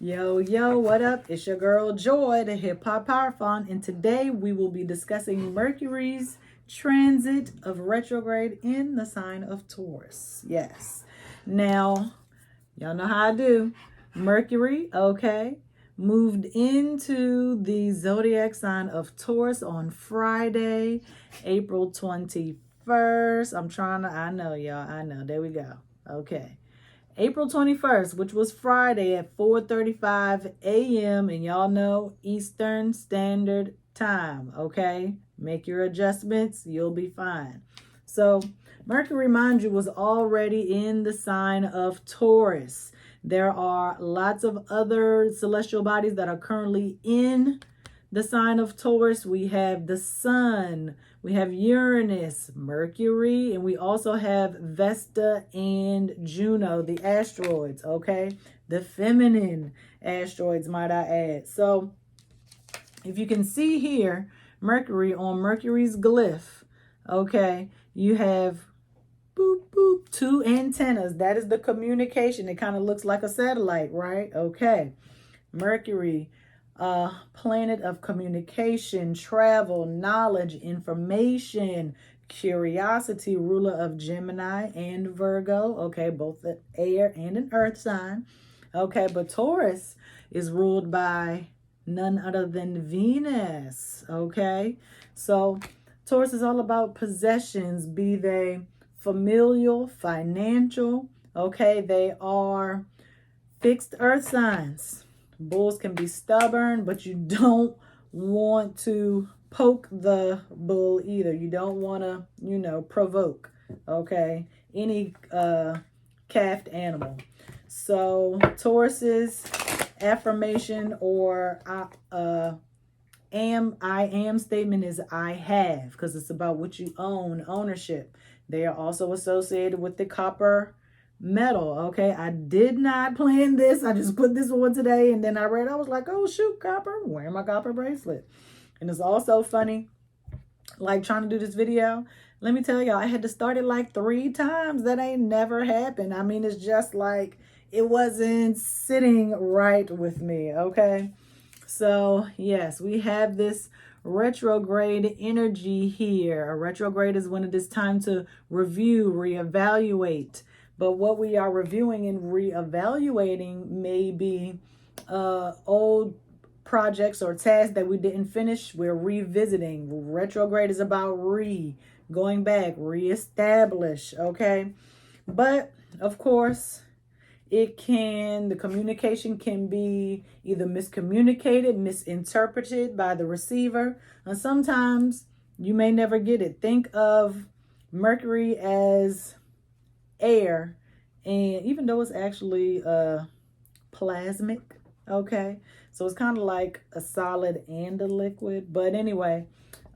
Yo, yo, what up? It's your girl Joy, the Hip Hop Power Font, and today we will be discussing Mercury's transit of retrograde in the sign of Taurus. Yes. Now, y'all know how I do. Mercury, okay, moved into the zodiac sign of Taurus on Friday, April 21st. I know, y'all, I know. There we go. Okay. April 21st, which was Friday at 4:35 a.m. and y'all know Eastern Standard Time, okay? Make your adjustments, you'll be fine. So, Mercury, mind you, was already in the sign of Taurus. There are lots of other celestial bodies that are currently in the sign of Taurus. We have the Sun, we have Uranus, Mercury, and we also have Vesta and Juno, the asteroids, okay? The feminine asteroids, might I add. So if you can see here, Mercury on Mercury's glyph, okay, you have boop, boop, two antennas. That is the communication. It kind of looks like a satellite, right? Okay. Mercury, planet of communication, travel, knowledge, information, curiosity, ruler of Gemini and Virgo. Okay, both an air and an earth sign. Okay, but Taurus is ruled by none other than Venus. Okay, so Taurus is all about possessions, be they familial, financial. Okay, they are fixed earth signs. Bulls can be stubborn, but you don't want to poke the bull either. You don't want to, provoke, okay, any calved animal. So Taurus's affirmation or I am statement is I have, because it's about what you own, ownership. They are also associated with the copper metal. Okay, I did not plan this. I just put this on today, and then I was like, oh shoot, copper, wearing my copper bracelet. And it's also funny, like trying to do this video, let me tell y'all, I had to start it like 3 times. That ain't never happened. I mean, it's just like it wasn't sitting right with me. Okay, so yes, we have this retrograde energy here. A retrograde is when it is time to review, reevaluate. But what we are reviewing and reevaluating may be old projects or tasks that we didn't finish. We're revisiting. Retrograde is about going back, reestablish, okay? But, of course, the communication can be either miscommunicated, misinterpreted by the receiver, and sometimes you may never get it. Think of Mercury as air, and even though it's actually plasmic, okay, so it's kind of like a solid and a liquid. But anyway,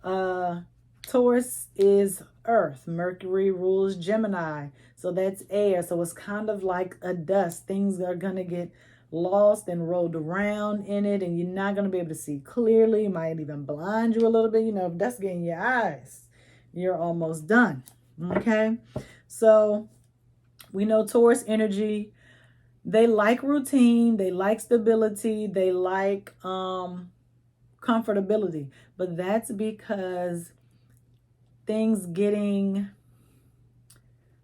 Taurus is earth, Mercury rules Gemini, so that's air, so it's kind of like a dust. Things are gonna get lost and rolled around in it, and you're not gonna be able to see clearly. It might even blind you a little bit. If dust get in your eyes, you're almost done. Okay, so we know Taurus energy, they like routine, they like stability, they like comfortability. But that's because things getting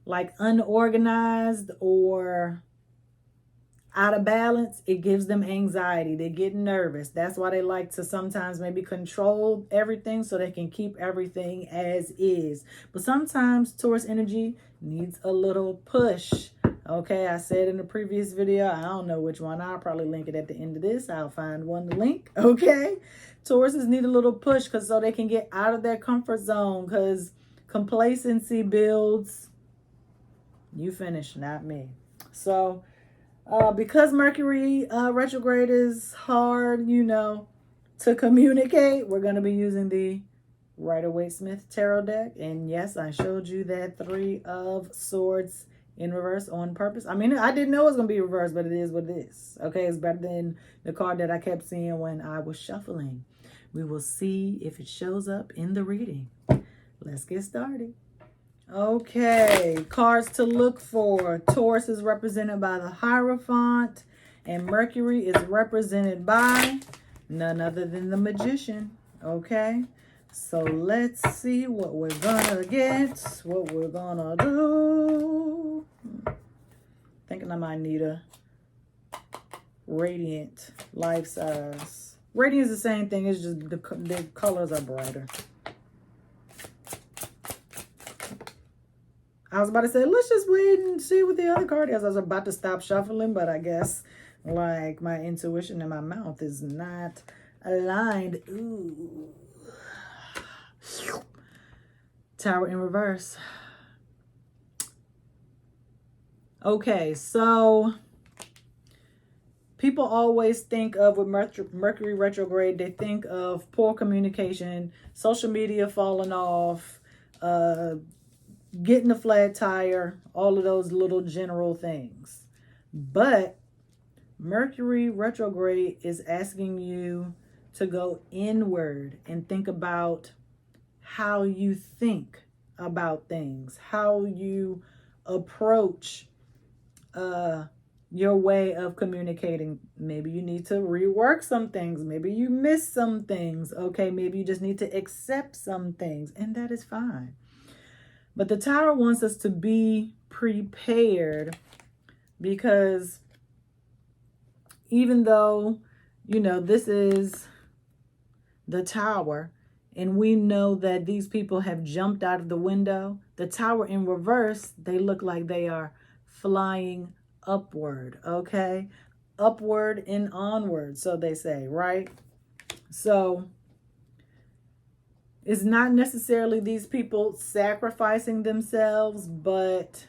like unorganized or out of balance, it gives them anxiety. They get nervous. That's why they like to sometimes maybe control everything so they can keep everything as is. But sometimes Taurus energy needs a little push. Okay, I said in the previous video, I don't know which one. I'll probably link it at the end of this. I'll find one to link. Okay, Tauruses need a little push so they can get out of their comfort zone, because complacency builds. You finish, not me. So because Mercury retrograde is hard, to communicate, we're going to be using the Rider-Waite-Smith tarot deck. And yes, I showed you that 3 of Swords in reverse on purpose. I mean, I didn't know it was going to be reversed, but it is what it is. Okay, it's better than the card that I kept seeing when I was shuffling. We will see if it shows up in the reading. Let's get started. Okay, cards to look for. Taurus is represented by the Hierophant, And Mercury is represented by none other than the Magician. Okay? So let's see what we're gonna get, what we're gonna do. Thinking I might need a Radiant life size. Radiant is the same thing, it's just the colors are brighter. I was about to say, let's just wait and see what the other card is. I was about to stop shuffling, but I guess like my intuition and my mouth is not aligned. Ooh. Tower in reverse. Okay, so people always think of with Mercury retrograde, they think of poor communication, social media falling off, getting a flat tire, all of those little general things. But Mercury retrograde is asking you to go inward and think about how you think about things, how you approach your way of communicating. Maybe you need to rework some things. Maybe you miss some things. Okay, maybe you just need to accept some things, and that is fine. But the Tower wants us to be prepared, because even though, you know, this is the Tower, and we know that these people have jumped out of the window, the Tower in reverse, they look like they are flying upward, okay? Upward and onward, so they say, right? So it's not necessarily these people sacrificing themselves, but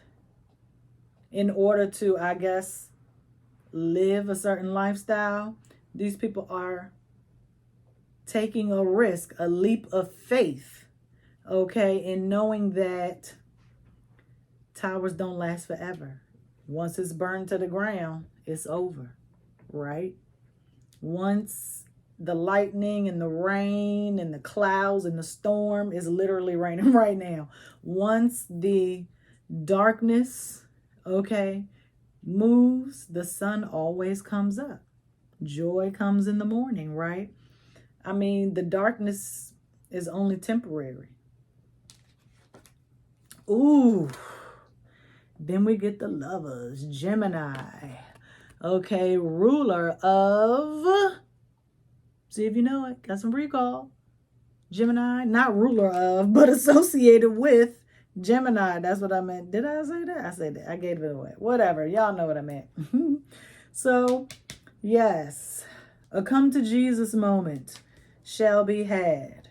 in order to, I guess, live a certain lifestyle, these people are taking a risk, a leap of faith, okay, in knowing that towers don't last forever. Once it's burned to the ground, it's over, right? Once the lightning and the rain and the clouds and the storm is literally raining right now. Once the darkness, okay, moves, the sun always comes up. Joy comes in the morning, right? I mean, the darkness is only temporary. Ooh. Then we get the Lovers, Gemini. Okay, ruler of, see if you know it, got some recall. Gemini, not ruler of, but associated with Gemini. That's what I meant. Did I say that? I said that. I gave it away. Whatever. Y'all know what I meant. So, yes, a come to Jesus moment shall be had.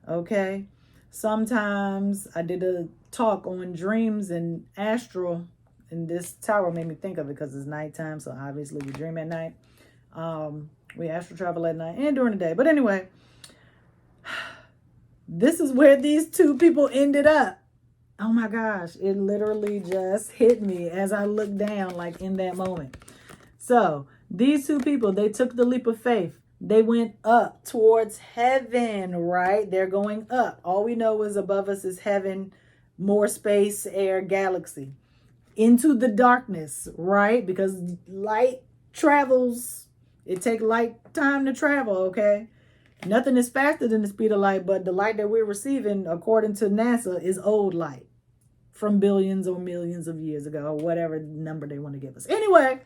Okay? Sometimes I did a talk on dreams and astral, and this tower made me think of it because it's nighttime, so obviously we dream at night. We astral travel at night and during the day. But anyway, this is where these two people ended up. Oh my gosh, it literally just hit me as I looked down, like in that moment. So these two people, they took the leap of faith. They went up towards heaven, right? They're going up. All we know is above us is heaven, more space, air, galaxy. Into the darkness, right? Because light travels. It takes light time to travel, okay? Nothing is faster than the speed of light, but the light that we're receiving, according to NASA, is old light from billions or millions of years ago, or whatever number they want to give us. Anyway,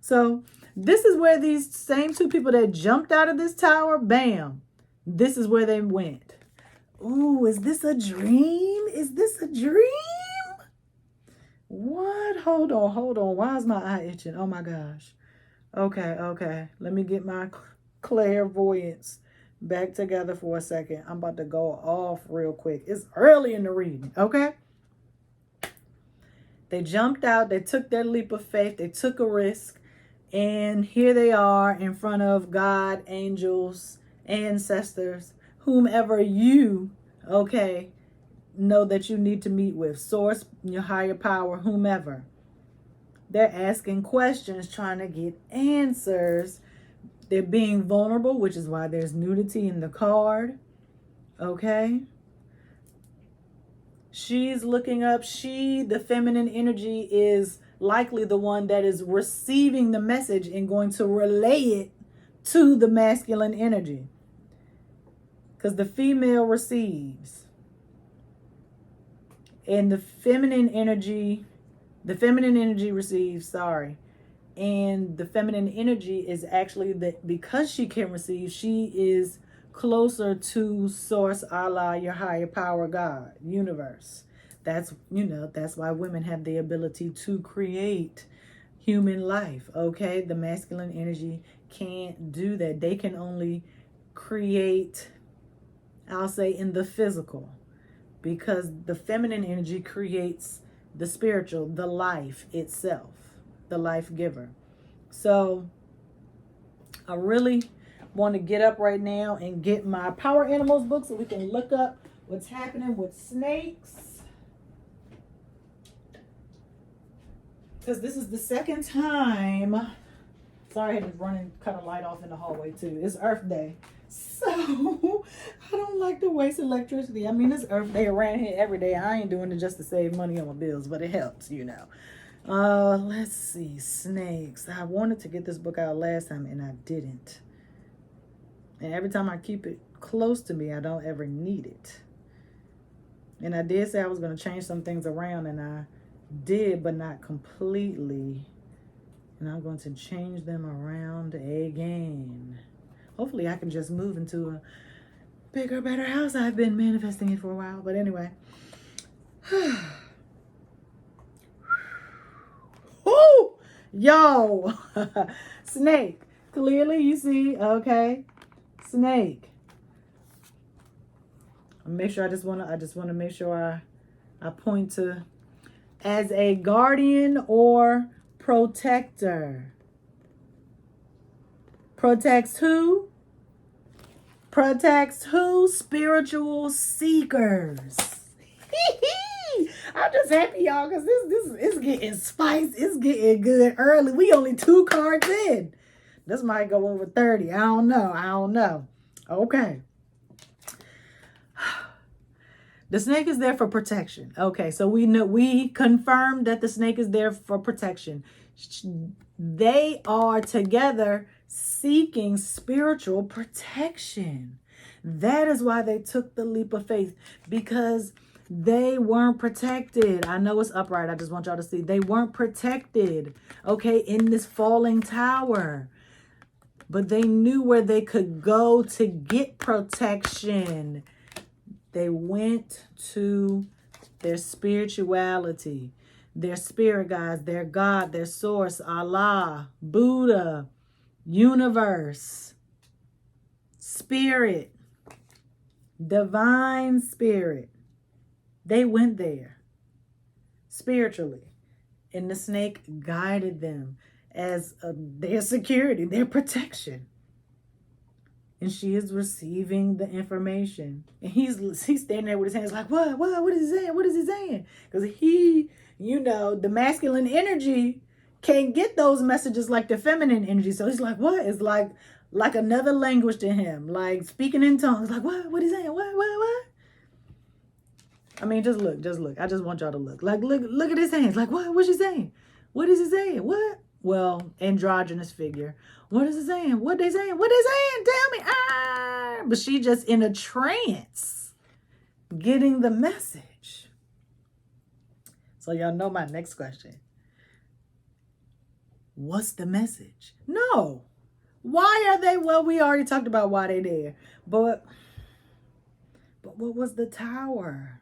so this is where these same two people that jumped out of this tower, bam, this is where they went. Ooh, is this a dream? Is this a dream? What? Hold on. Why is my eye itching? Oh my gosh. Okay. Let me get my clairvoyance back together for a second. I'm about to go off real quick. It's early in the reading, okay? They jumped out. They took their leap of faith. They took a risk. And here they are in front of God, angels, ancestors, whomever you, okay, know that you need to meet with. Source, your higher power, whomever. They're asking questions, trying to get answers. They're being vulnerable, which is why there's nudity in the card. Okay? She's looking up. The feminine energy is likely the one that is receiving the message and going to relay it to the masculine energy. Because the female receives. And the feminine energy receives, sorry. And the feminine energy is actually that because she can receive, she is closer to source, Allah, your higher power, God, universe. That's, that's why women have the ability to create human life, okay? The masculine energy can't do that. They can only create, I'll say, in the physical, because the feminine energy creates the spiritual, the life itself, the life giver. So I really want to get up right now and get my Power Animals book so we can look up what's happening with snakes. Because this is the second time. Sorry, I had to run and cut a light off in the hallway too. It's Earth Day. So I don't like to waste electricity. I mean, it's Earth Day around here every day. I ain't doing it just to save money on my bills, but it helps, Let's see, snakes. I wanted to get this book out last time and I didn't. And every time I keep it close to me, I don't ever need it. And I did say I was going to change some things around, and I did, but not completely. And I'm going to change them around again. Hopefully I can just move into a bigger, better house. I've been manifesting it for a while. But anyway. Woo! Yo! Snake. Clearly you see, okay? Snake. Make sure I just want to make sure I point to as a guardian or protector. Protects who? Protects who? Spiritual seekers. I'm just happy, y'all, because this is getting spicy. It's getting good early. We only 2 cards in. This might go over 30. I don't know. Okay. The snake is there for protection. Okay, so we confirmed that the snake is there for protection. They are together seeking spiritual protection. That is why they took the leap of faith, because they weren't protected. I know it's upright. I just want y'all to see. They weren't protected, okay, in this falling tower. But they knew where they could go to get protection. They went to their spirituality, their spirit guides, their God, their source, Allah, Buddha, universe, spirit, divine spirit. They went there spiritually, and the snake guided them as their security, their protection. And she is receiving the information. And he's standing there with his hands like, what is he saying? What is he saying? Because he, the masculine energy can't get those messages like the feminine energy. So he's like, what? It's like another language to him. Like speaking in tongues. Like, what is he saying? What? I mean, just look. I just want y'all to look. Like, look at his hands. Like, what's he saying? What is he saying? What? Well, androgynous figure. What is it saying? What they saying? What they saying? Tell me. But she just in a trance getting the message. So y'all know my next question. What's the message? No. Why are they? Well, we already talked about why they there. But what was the tower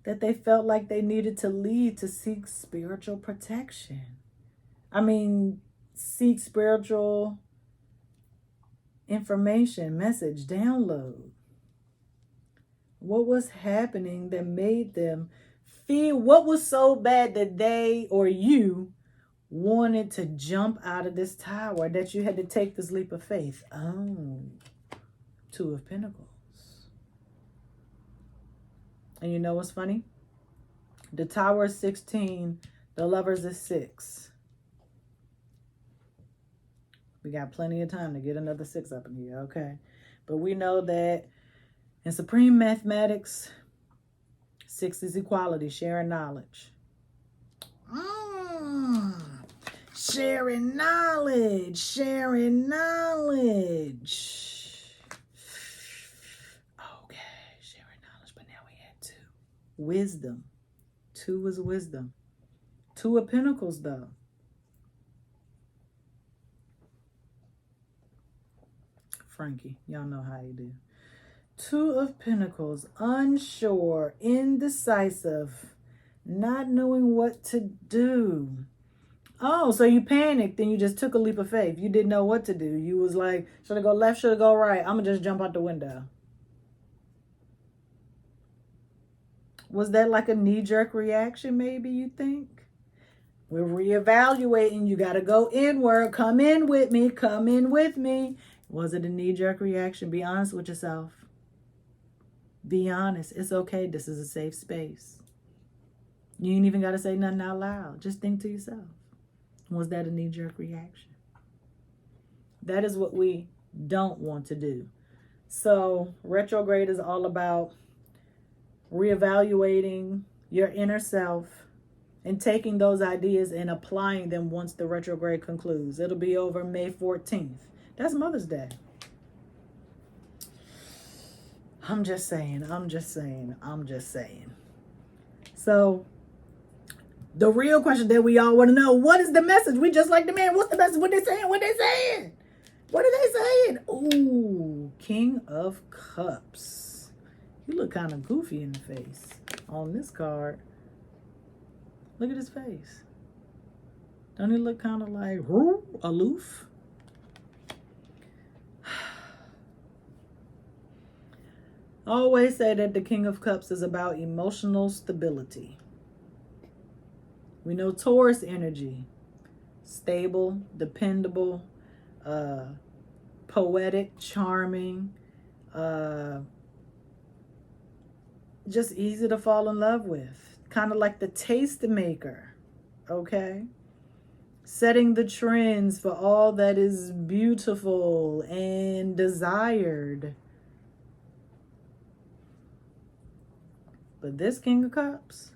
that they felt like they needed to lead to seek spiritual protection? I mean, seek spiritual information, message, download. What was happening that made them feel? What was so bad that they or you wanted to jump out of this tower, that you had to take this leap of faith? Oh, 2 of Pentacles. And you know what's funny? The tower is 16. The lovers is 6. We got plenty of time to get another 6 up in here, okay? But we know that in supreme mathematics, 6 is equality, sharing knowledge. Sharing knowledge. Sharing knowledge. Okay, sharing knowledge. But now we had 2. Wisdom. 2 is wisdom. 2 of Pentacles, though. Frankie, y'all know how you do. 2 of Pentacles. Unsure, indecisive, not knowing what to do. Oh, so you panicked and you just took a leap of faith. You didn't know what to do. You was like, should I go left, should I go right? I'm going to just jump out the window. Was that like a knee-jerk reaction, maybe, you think? We're reevaluating. You got to go inward. Come in with me. Come in with me. Was it a knee-jerk reaction? Be honest with yourself. Be honest. It's okay. This is a safe space. You ain't even got to say nothing out loud. Just think to yourself. Was that a knee-jerk reaction? That is what we don't want to do. So retrograde is all about reevaluating your inner self and taking those ideas and applying them once the retrograde concludes. It'll be over May 14th. That's Mother's Day. I'm just saying. So the real question that we all want to know, what is the message? We just like the man. What's the message? What they saying? What are they saying? Ooh, King of Cups. You look kind of goofy in the face on this card. Look at his face. Don't he look kind of like aloof? I always say that the King of Cups is about emotional stability. We know Taurus energy, stable, dependable, poetic, charming, just easy to fall in love with. Kind of like the taste maker, okay? Setting the trends for all that is beautiful and desired. But this King of Cups,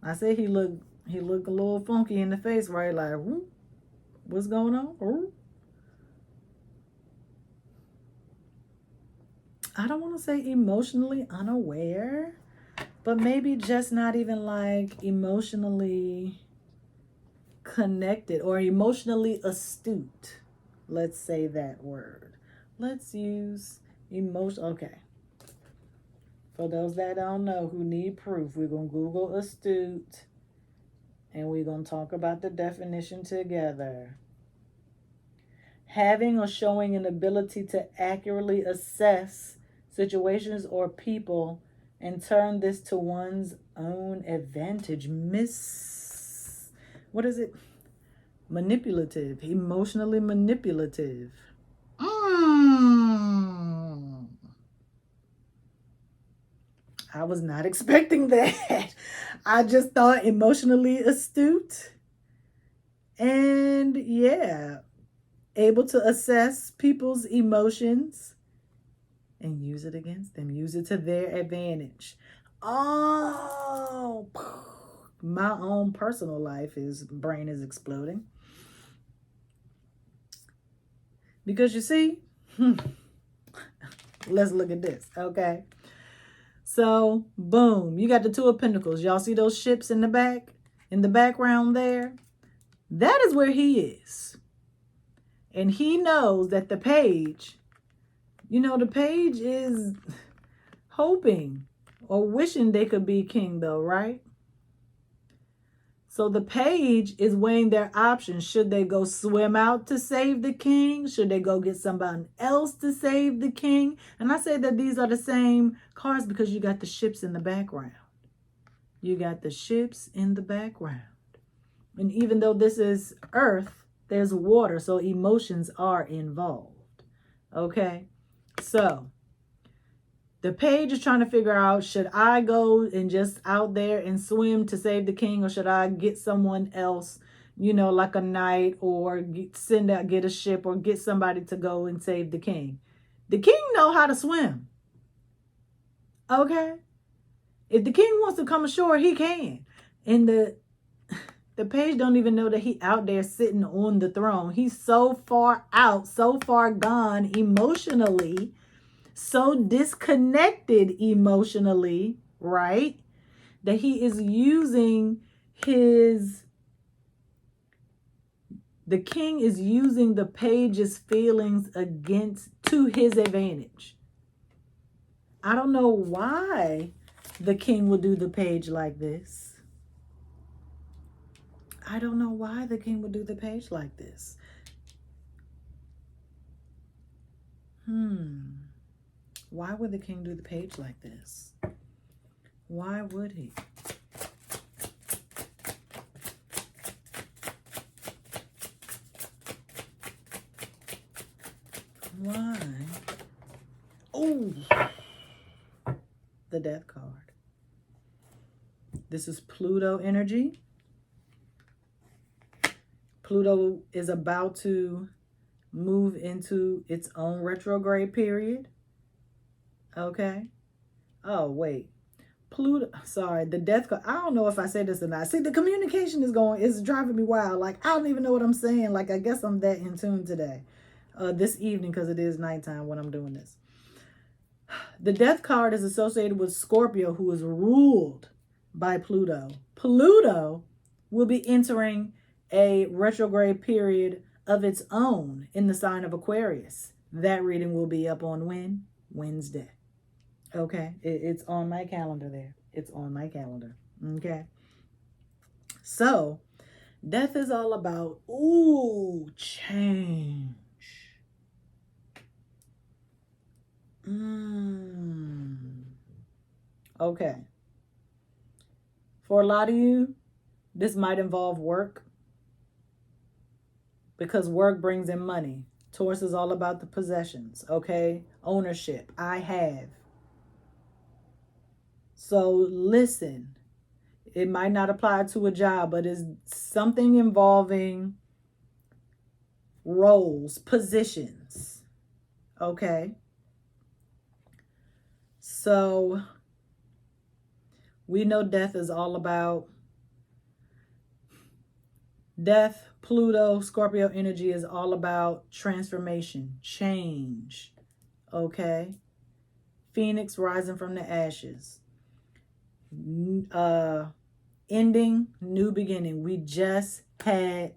I say he look a little funky in the face, right? Like, what's going on? I don't want to say emotionally unaware, but maybe just not even like emotionally connected or emotionally astute. Let's say that word. Let's use emotion. Okay. For those that don't know, who need proof, we're going to Google astute and we're going to talk about the definition together. Having or showing an ability to accurately assess situations or people and turn this to one's own advantage. What is it? Manipulative, emotionally manipulative. I was not expecting that. I just thought emotionally astute. And yeah, able to assess people's emotions and use it against them. Use it to their advantage. Oh, my own personal life brain is exploding. Because you see, let's look at this, okay? So, boom, you got the 2 of Pentacles. Y'all see those ships in the background there? That is where he is. And he knows that the page, the page is hoping or wishing they could be king though, right? So the page is weighing their options. Should they go swim out to save the king? Should they go get somebody else to save the king? And I say that these are the same cards because you got the ships in the background. You got the ships in the background. And even though this is earth, there's water, so emotions are involved. Okay? So the page is trying to figure out, should I go and just out there and swim to save the king, or should I get someone else, like a knight, or get a ship, or get somebody to go and save the king? The king know how to swim. Okay? If the king wants to come ashore, he can. And The page don't even know that he out there sitting on the throne. He's so far out, so far gone emotionally, so disconnected emotionally, right? That he is using the king is using the page's feelings to his advantage. I don't know why the king would do the page like this. I don't know why the king would do the page like this. Why would the king do the page like this? Why would he? Why? Oh, the death card. This is Pluto energy. Pluto is about to move into its own retrograde period. Okay. Oh, wait. Pluto, sorry, the death card. I don't know if I said this or not. See, the communication is driving me wild. Like, I don't even know what I'm saying. Like, I guess I'm that in tune today. This evening, because it is nighttime when I'm doing this. The death card is associated with Scorpio, who is ruled by Pluto. Pluto will be entering a retrograde period of its own in the sign of Aquarius. That reading will be up on when? Wednesday. Okay, it's on my calendar there. It's on my calendar. Okay. So, death is all about, change. Okay. For a lot of you, this might involve work, because work brings in money. Taurus is all about the possessions, okay? Ownership. I have. So listen, it might not apply to a job, but it's something involving roles, positions, okay? So we know death is all about death. Pluto, Scorpio energy is all about transformation, change, okay? Phoenix rising from the ashes. Ending, new beginning. We just had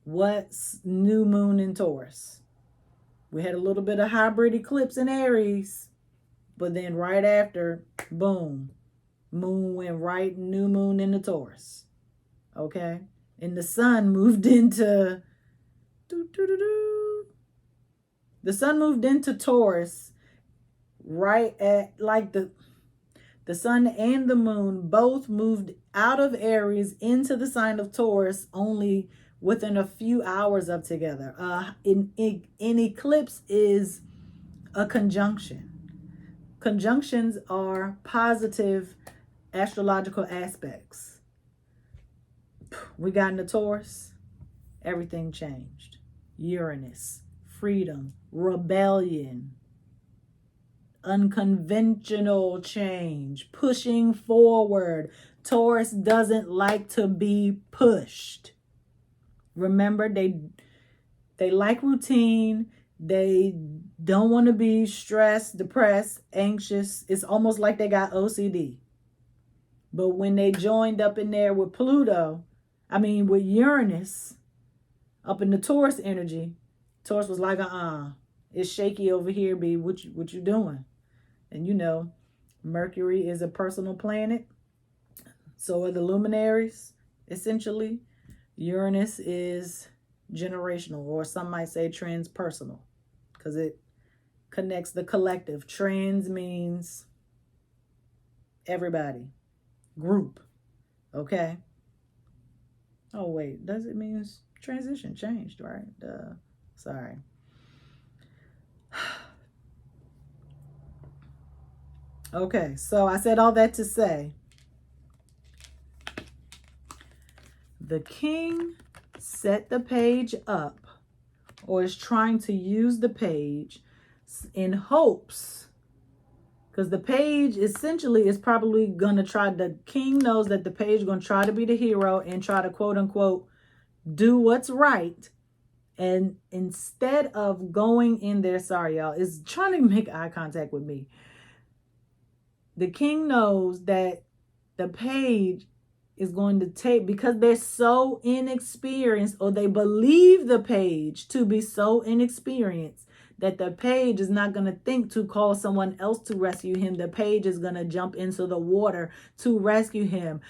new moon in Taurus. We had a little bit of hybrid eclipse in Aries, but then right after, boom, moon went right, new moon into Taurus. Okay? And the sun moved into the sun moved into Taurus right at like the sun and the moon both moved out of Aries into the sign of Taurus only within a few hours of together. An eclipse is a conjunction. Conjunctions are positive astrological aspects. We got into Taurus, everything changed. Uranus, freedom, rebellion, unconventional change, pushing forward. Taurus doesn't like to be pushed. Remember, they like routine. They don't want to be stressed, depressed, anxious. It's almost like they got OCD. But when they joined up in there with with Uranus, up in the Taurus energy, Taurus was like, it's shaky over here, B. What you doing? And you know, Mercury is a personal planet. So are the luminaries, essentially. Uranus is generational, or some might say transpersonal, because it connects the collective. Trans means everybody, group, okay? Oh, wait, does it mean transition changed, right? Sorry. Okay, so I said all that to say, the king set the page up, or is trying to use the page in hopes, Because the page essentially is probably going to try, the king knows that the page is going to try to be the hero and try to quote unquote do what's right. And instead of going in there, sorry y'all, is trying to make eye contact with me. The king knows that the page is going to take, because they're so inexperienced, or they believe the page to be so inexperienced, that the page is not going to think to call someone else to rescue him. The page is going to jump into the water to rescue him,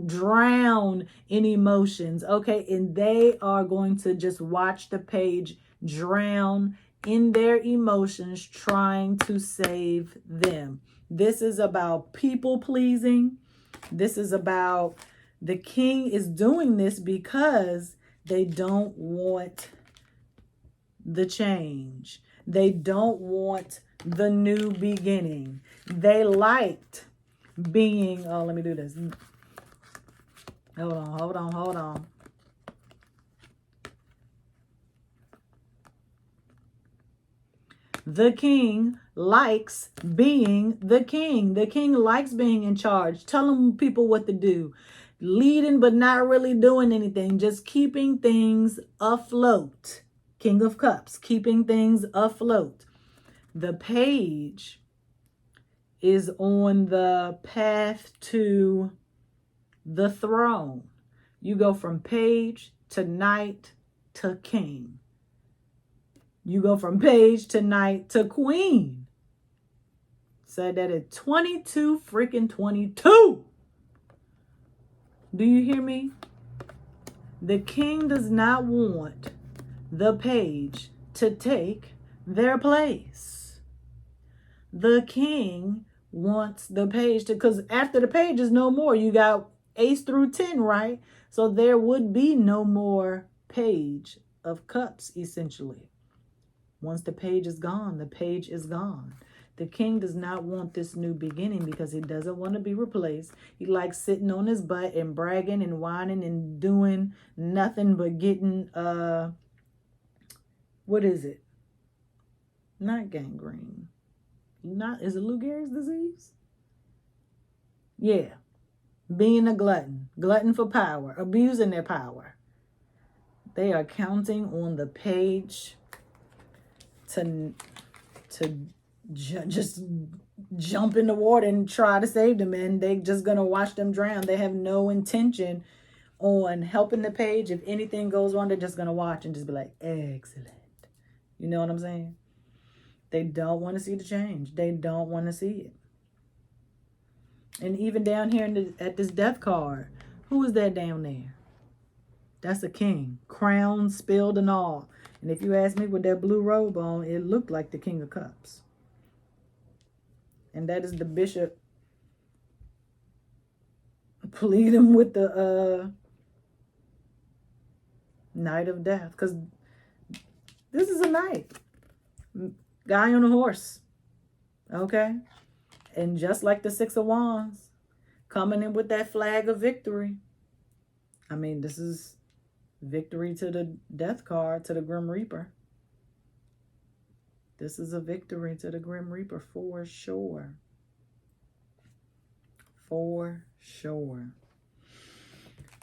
drown in emotions. Okay. And they are going to just watch the page drown in their emotions, trying to save them. This is about people pleasing. This is about, the king is doing this because they don't want the change. They don't want the new beginning. They liked being, oh, let me do this. Hold on. The king likes being the king. The king likes being in charge, telling people what to do, leading but not really doing anything, just keeping things afloat. King of Cups, keeping things afloat. The page is on the path to the throne. You go from page to knight to king. You go from page to knight to queen. Said that at 22 freaking 22. Do you hear me? The king does not want the page to take their place. The king wants the page to, because after the page is no more, you got ace through 10, right? So there would be no more page of cups, essentially. Once the page is gone, the page is gone. The king does not want this new beginning because he doesn't want to be replaced. He likes sitting on his butt and bragging and whining and doing nothing but getting, what is it? Not gangrene. Is it Lou Gehrig's disease? Yeah. Being a glutton. Glutton for power. Abusing their power. They are counting on the page to just jump in the water and try to save them, and they just gonna watch them drown. They have no intention on helping the page. If anything goes wrong, they're just gonna watch and just be like, excellent. You know what I'm saying? They don't want to see the change. They don't want to see it. And even down here at this death card, who is that down there? That's a king, crown spilled and all. And if you ask me, with that blue robe on, it looked like the King of Cups. And that is the bishop pleading with the Knight of Death. Because this is a knight. Guy on a horse. Okay? And just like the Six of Wands, coming in with that flag of victory. I mean, this is victory to the death card, to the Grim Reaper. This is a victory to the Grim Reaper for sure. For sure.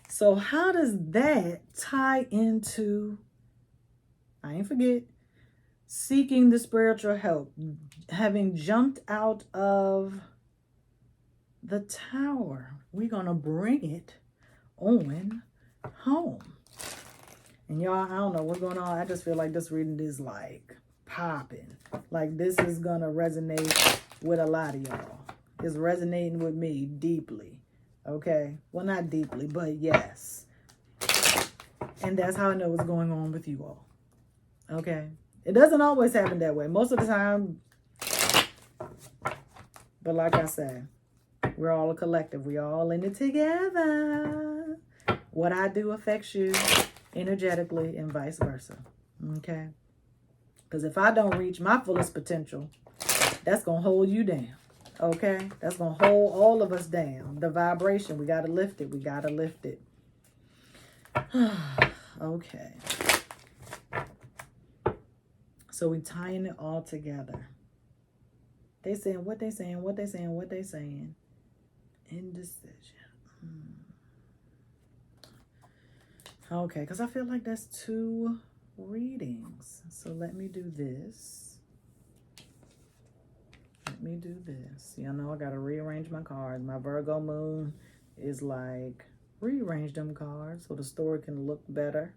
So how does that tie into, I ain't forget, seeking the spiritual help, having jumped out of the tower? We're going to bring it on home. And y'all, I don't know what's going on. I just feel like this reading is like popping. Like this is going to resonate with a lot of y'all. It's resonating with me deeply. Okay? Well, not deeply, but yes. And that's how I know what's going on with you all. Okay? It doesn't always happen that way. Most of the time. But like I said, we're all a collective. We all in it together. What I do affects you energetically and vice versa. Okay? Because if I don't reach my fullest potential, that's going to hold you down. Okay? That's going to hold all of us down. The vibration, we got to lift it. We got to lift it. Okay. So we tying it all together. They saying what they saying, what they saying, what they saying. Indecision. Okay, because I feel like that's 2 readings. So let me do this. Let me do this. Y'all know I got to rearrange my cards. My Virgo moon is like, rearrange them cards so the story can look better.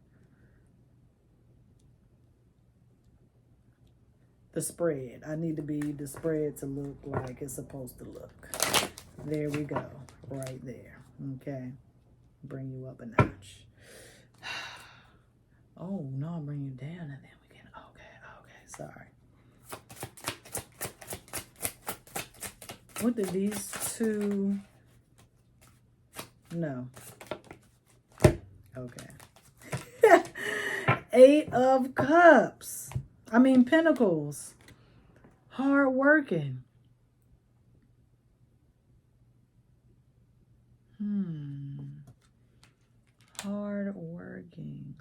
The spread. I need to be the spread to look like it's supposed to look. There we go. Right there. Okay. Bring you up a notch. Oh, no, I'll bring you down and then we can, okay, sorry. What did these 2, no. Okay. 8 of Cups. I mean, Pentacles. Hard working. Hard working.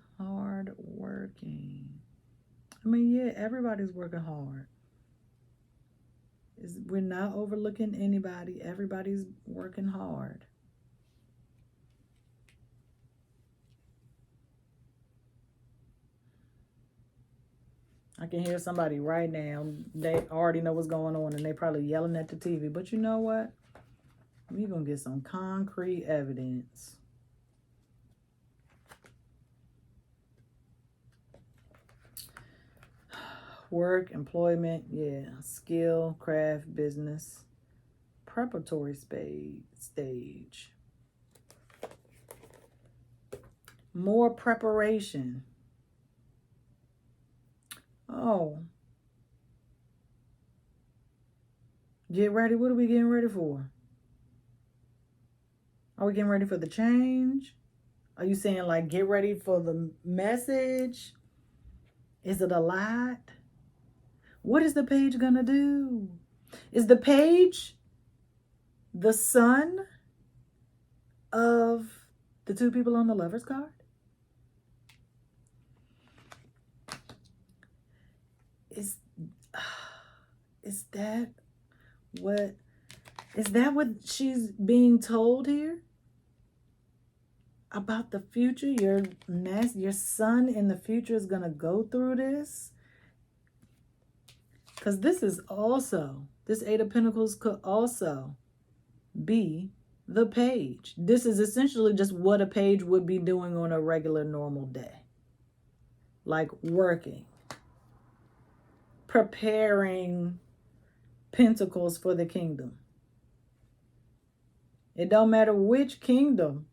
I mean, yeah, everybody's working hard. We're not overlooking anybody. Everybody's working hard. I can hear somebody right now. They already know what's going on and they probably yelling at the TV. But you know what? We're going to get some concrete evidence. Work, employment, yeah. Skill, craft, business. Preparatory stage. More preparation. Oh. Get ready. What are we getting ready for? Are we getting ready for the change? Are you saying like get ready for the message? Is it a lot? What is the page gonna do? Is the page the son of the 2 people on the Lover's card? Is that what she's being told here? About the future? Your son in the future is going to go through this? Because this is also, this 8 of Pentacles could also be the page. This is essentially just what a page would be doing on a regular normal day. Like working. Preparing pentacles for the kingdom. It don't matter which kingdom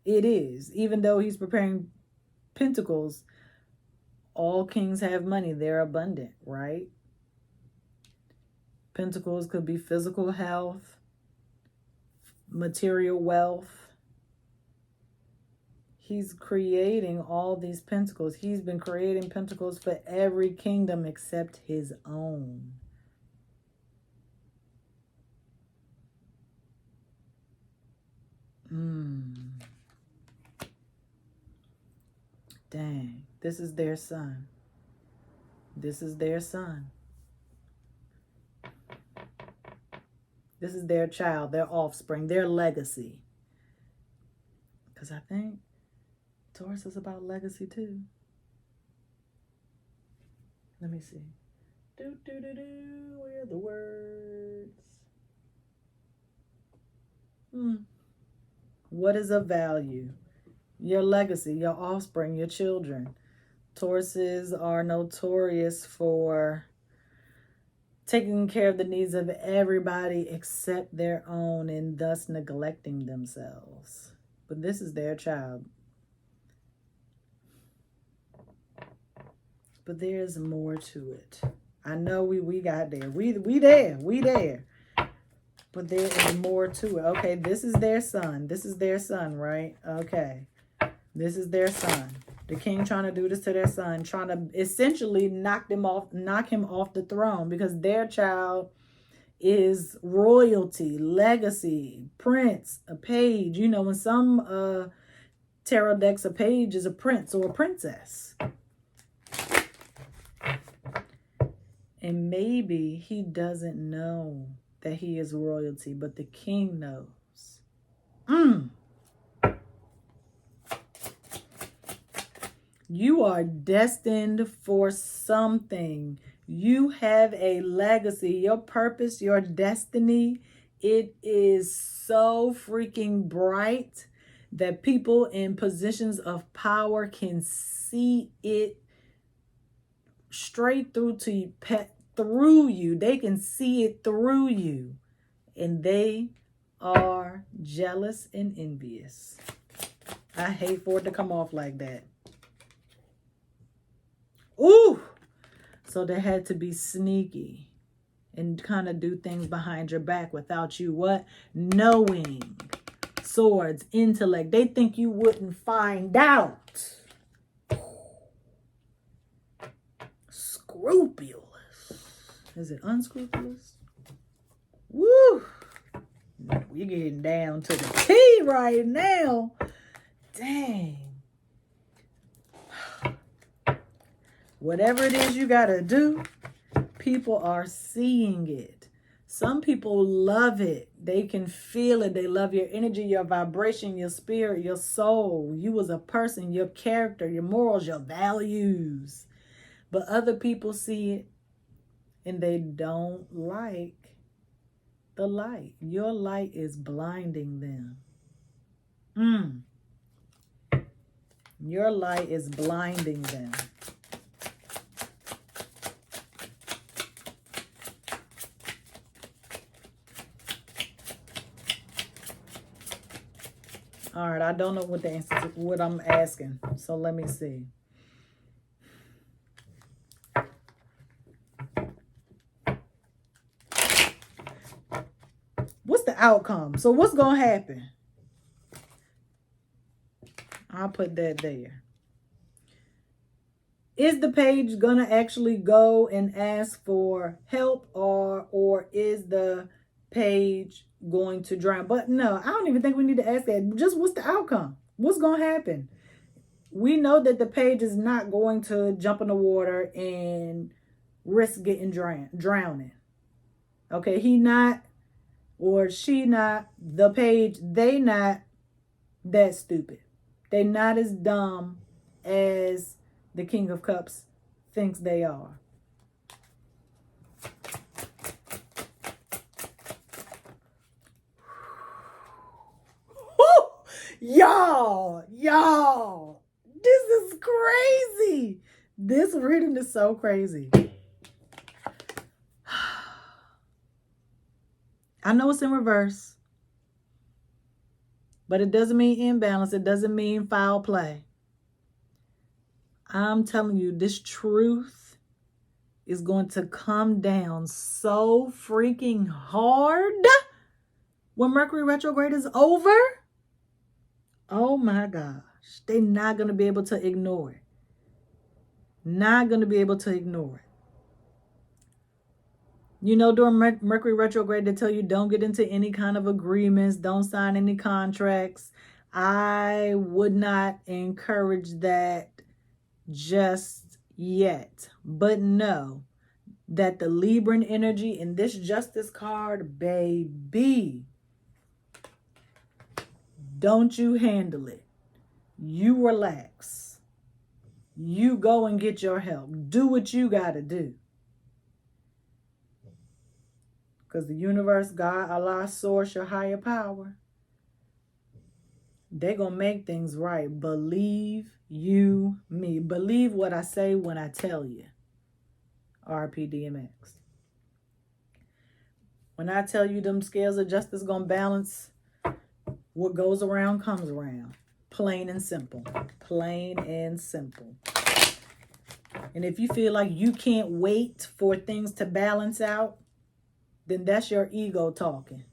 it is. Even though he's preparing pentacles, all kings have money. They're abundant, right? Pentacles could be physical health, material wealth. He's creating all these pentacles. He's been creating pentacles for every kingdom except his own. Dang, this is their son. This is their son. This is their child, their offspring, their legacy. Because I think Taurus is about legacy too. Let me see. Where are the words? What is of value? Your legacy, your offspring, your children. Tauruses are notorious for taking care of the needs of everybody except their own and thus neglecting themselves. But this is their child. But there's more to it. I know we got there. We there. But there is more to it. Okay, this is their son. This is their son, right? Okay. This is their son. The king trying to do this to their son, trying to essentially knock him off the throne because their child is royalty, legacy, prince, a page. You know, in some tarot decks, a page is a prince or a princess. And maybe he doesn't know that he is royalty, but the king knows. You are destined for something. You have a legacy, your purpose, your destiny. It is so freaking bright that people in positions of power can see it straight through to you, through you. They can see it through you. And they are jealous and envious. I hate for it to come off like that. Ooh! So they had to be sneaky and kind of do things behind your back without you what? Knowing. Swords, intellect. They think you wouldn't find out. Scrupulous. Is it unscrupulous? Woo! We're getting down to the T right now. Dang. Whatever it is you got to do, people are seeing it. Some people love it. They can feel it. They love your energy, your vibration, your spirit, your soul. You as a person, your character, your morals, your values. But other people see it and they don't like the light. Your light is blinding them. Your light is blinding them. All right, I don't know what the answer is, what I'm asking. So let me see. What's the outcome? So what's going to happen? I'll put that there. Is the page going to actually go and ask for help, or is the page going to drown? But no, I don't even think we need to ask that. Just what's the outcome? What's going to happen? We know that the page is not going to jump in the water and risk getting drowning. Okay, he not, or she not, the page, they not that stupid. They not as dumb as the King of Cups thinks they are. Y'all, this is crazy. This reading is so crazy. I know it's in reverse, but it doesn't mean imbalance. It doesn't mean foul play. I'm telling you, this truth is going to come down so freaking hard when Mercury retrograde is over. Oh my gosh. They're not going to be able to ignore it. Not going to be able to ignore it. You know, during Mercury retrograde, they tell you don't get into any kind of agreements, don't sign any contracts. I would not encourage that just yet. But know that the Libran energy in this Justice card, baby, don't you handle it. You relax. You go and get your help. Do what you got to do. Because the universe, God, Allah, source, your higher power, they're going to make things right. Believe you me. Believe what I say when I tell you. RPDMX. When I tell you them scales of justice going to balance, what goes around comes around. Plain and simple. Plain and simple. And if you feel like you can't wait for things to balance out, then that's your ego talking.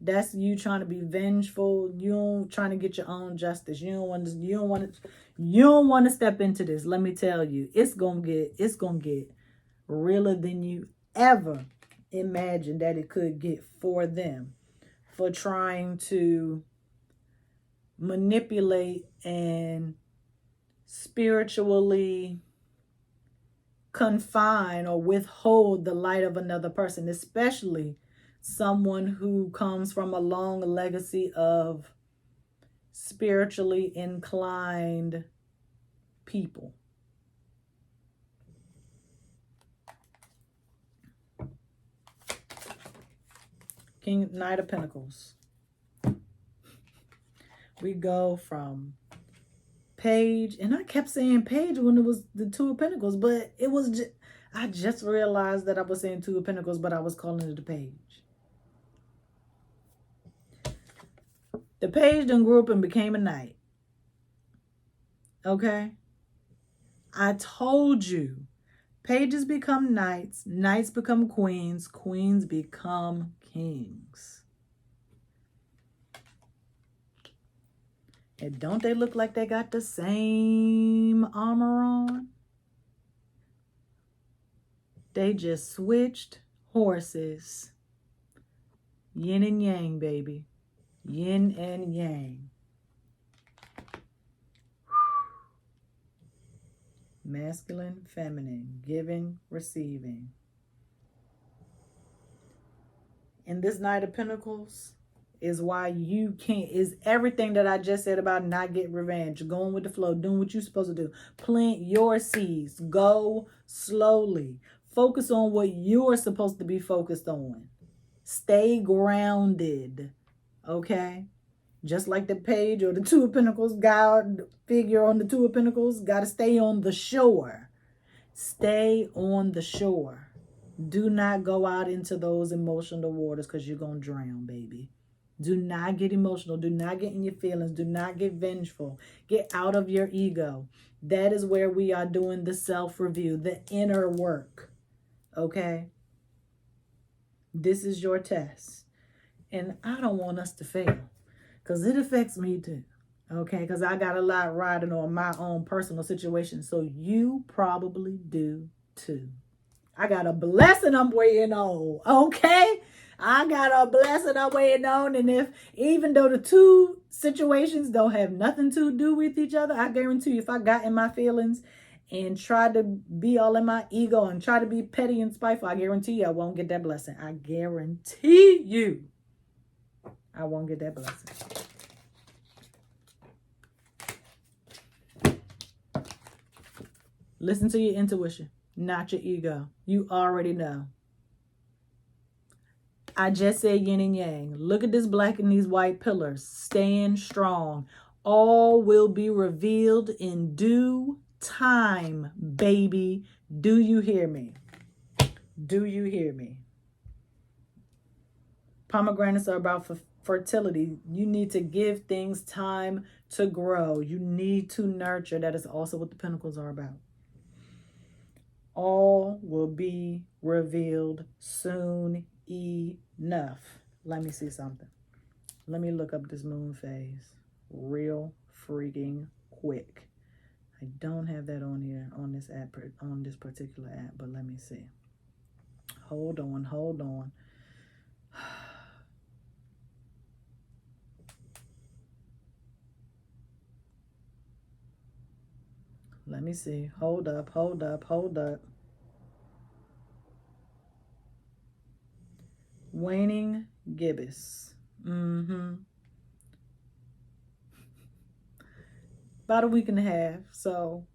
That's you trying to be vengeful. You trying to get your own justice. You don't want to step into this. Let me tell you, it's gonna get realer than you ever imagined that it could get for them, for trying to manipulate and spiritually confine or withhold the light of another person, especially someone who comes from a long legacy of spiritually inclined people. Knight of Pentacles. We go from Page, and I kept saying Page when it was the Two of Pentacles, but it was just, I just realized that I was saying Two of Pentacles, but I was calling it the Page. The Page then grew up and became a Knight. Okay? I told you, Pages become Knights, Knights become Queens, Queens become Kings. And don't they look like they got the same armor on? They just switched horses. Yin and yang, baby. Yin and yang. Masculine, feminine, giving, receiving. And this Knight of Pentacles is why you can't, is everything that I just said about not getting revenge, going with the flow, doing what you're supposed to do. Plant your seeds. Go slowly. Focus on what you're supposed to be focused on. Stay grounded. Okay? Just like the Page or the Two of Pentacles, God figure on the Two of Pentacles, got to stay on the shore. Stay on the shore. Do not go out into those emotional waters because you're going to drown, baby. Do not get emotional. Do not get in your feelings. Do not get vengeful. Get out of your ego. That is where we are doing the self-review, the inner work. Okay? This is your test. And I don't want us to fail because it affects me too. Okay? Because I got a lot riding on my own personal situation. So you probably do too. I got a blessing I'm waiting on. Okay? I got a blessing I'm waiting on. And if, even though the two situations don't have nothing to do with each other, I guarantee you, if I got in my feelings and tried to be all in my ego and try to be petty and spiteful, I guarantee you I won't get that blessing. I guarantee you I won't get that blessing. Listen to your intuition, not your ego. You already know. I just said yin and yang. Look at this black and these white pillars. Stand strong. All will be revealed in due time, baby. Do you hear me? Do you hear me? Pomegranates are about fertility. You need to give things time to grow. You need to nurture. That is also what the Pentacles are about. All will be revealed soon enough. Let me see something. Let me look up this moon phase real freaking quick. I don't have that on here on this app, on this particular app, but let me see. Hold on. Let me see. Hold up. Waning gibbous. About a week and a half. So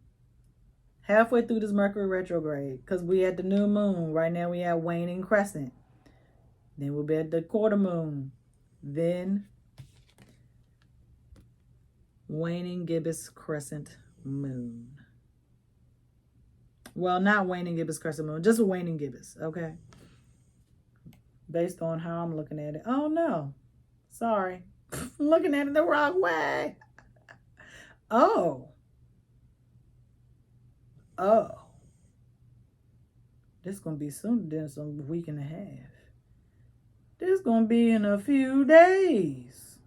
halfway through this Mercury retrograde, because we at the new moon. Right now we have waning crescent. Then we'll be at the quarter moon. Then waning gibbous crescent moon. Well, not waning gibbous crescent moon, just a waning gibbous, okay? Based on how I'm looking at it. Oh, no. Sorry. I'm looking at it the wrong way. Oh. This is going to be sooner than some week and a half. This is going to be in a few days.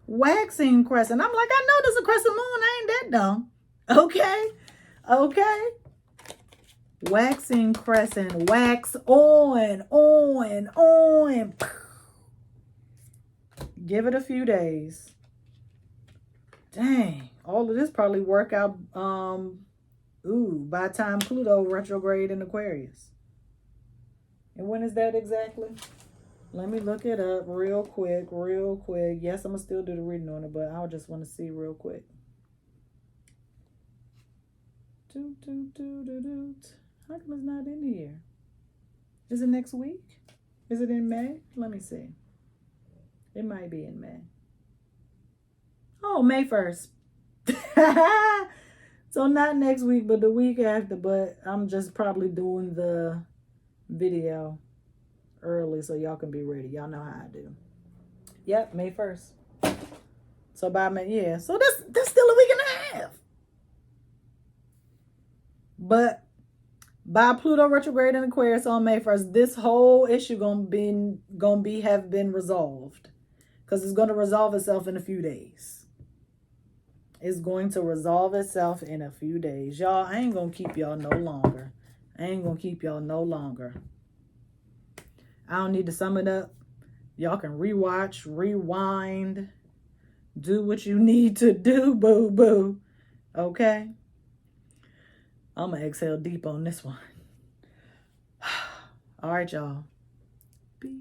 Waxing crescent. I'm like, I know there's a crescent moon. I ain't that dumb. Okay. Waxing crescent. Wax on. Give it a few days. Dang. All of this probably work out Ooh, by the time Pluto retrograde in Aquarius. And when is that exactly? Let me look it up real quick, real quick. Yes, I'm going to still do the reading on it, but I just want to see real quick. How come it's not in here? Is it next week? Is it in May? Let me see. It might be in May. Oh, May 1st. So not next week, but the week after. But I'm just probably doing the video early so y'all can be ready. Y'all know how I do. Yep, May 1st. So by May, yeah. So that's still a week and a half. But by Pluto retrograde in Aquarius on May 1st, this whole issue have been resolved. Because it's going to resolve itself in a few days. It's going to resolve itself in a few days. Y'all, I ain't going to keep y'all no longer. I don't need to sum it up. Y'all can rewatch, rewind, do what you need to do, boo-boo. Okay? I'm going to exhale deep on this one. All right, y'all. Peace.